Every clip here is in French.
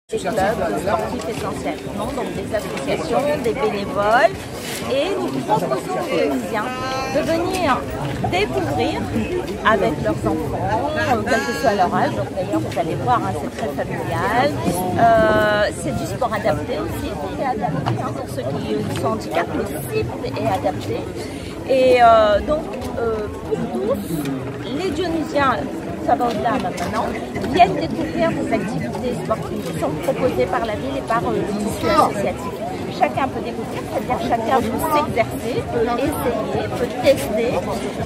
Des clubs sportifs essentiellement, donc des associations, des bénévoles, et nous proposons aux Tunisiens de venir découvrir avec leurs enfants, quel que soit leur âge. Donc d'ailleurs vous allez voir, hein, c'est très familial. C'est du sport adapté aussi, qui est adapté pour ceux qui sont handicapés, le cible est adapté. Et donc pour tous, les Dionysiens, ça va au-delà maintenant, viennent découvrir des activités sportives qui sont proposées par la ville et par le tissu associatif. Chacun peut découvrir, c'est-à-dire chacun peut s'exercer, peut essayer, peut tester,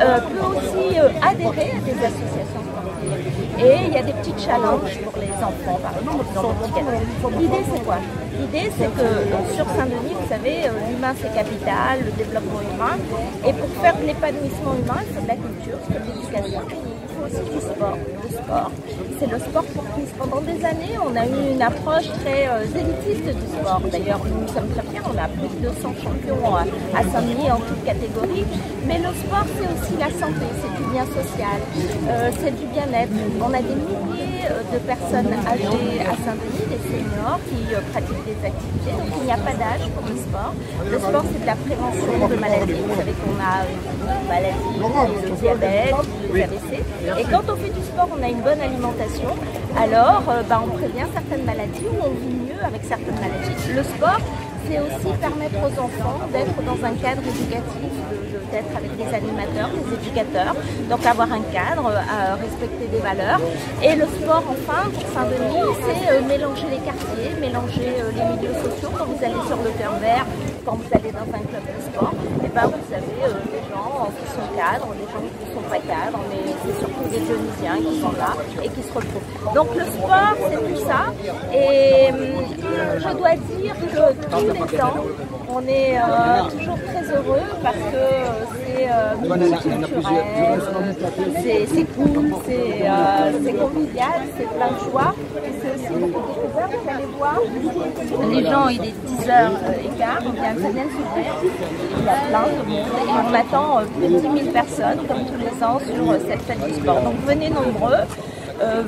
peut aussi adhérer à des associations sportives. Et il y a des petits challenges pour les enfants, par exemple, dans le petit cadeau. L'idée c'est quoi? L'idée c'est que sur Saint-Denis, vous savez, l'humain c'est capital, le développement humain. Et pour faire de l'épanouissement humain, il faut de la culture, il faut de l'éducation. Il faut aussi du sport. Le sport, c'est le sport pour tous. Pendant des années, on a eu une approche très élitiste du sport. D'ailleurs, nous sommes très fiers, on a plus de 200 champions à Saint-Denis en toutes catégories. Mais le sport, c'est aussi la santé, c'est du bien social, c'est du bien-être. On a des milliers de personnes âgées à Saint-Denis, des seniors qui pratiquent des activités. Donc, il n'y a pas d'âge pour le sport. Le sport, c'est de la prévention de maladies. Vous savez qu'on a une maladie, le diabète, le AVC. Et quand on fait du sport, on a une bonne alimentation, alors on prévient certaines maladies ou on vit mieux avec certaines maladies. Le sport, c'est aussi permettre aux enfants d'être dans un cadre éducatif, d'être avec des animateurs, des éducateurs, donc avoir un cadre, respecter des valeurs. Et le sport, enfin, pour Saint-Denis, c'est mélanger les quartiers, mélanger les milieux sociaux. Quand vous allez sur le Cœur Vert, quand vous allez dans un club de sport, et vous avez des gens qui sont cadres, des gens qui ne sont pas cadres, mais c'est surtout des Dionysiens qui sont là et qui se retrouvent. Donc le sport, c'est tout ça. Et je dois dire que tous les ans, on est toujours très heureux parce que c'est multiculturel, c'est cool, c'est convivial, c'est plein de joie. Et c'est aussi beaucoup de découvertes. Vous allez voir, les gens, il est 10h15, on vient de s'ouvrir, il y a plein de monde et on attend plus de 10 000 personnes comme tous les ans sur cette fête du sport. Donc venez nombreux.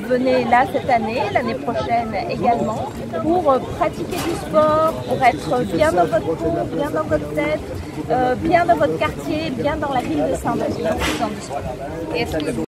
Venez là cette année, l'année prochaine également, pour pratiquer du sport, pour être bien dans votre peau, bien dans votre tête, bien dans votre quartier, bien dans la ville de Saint-Denis en faisant du sport.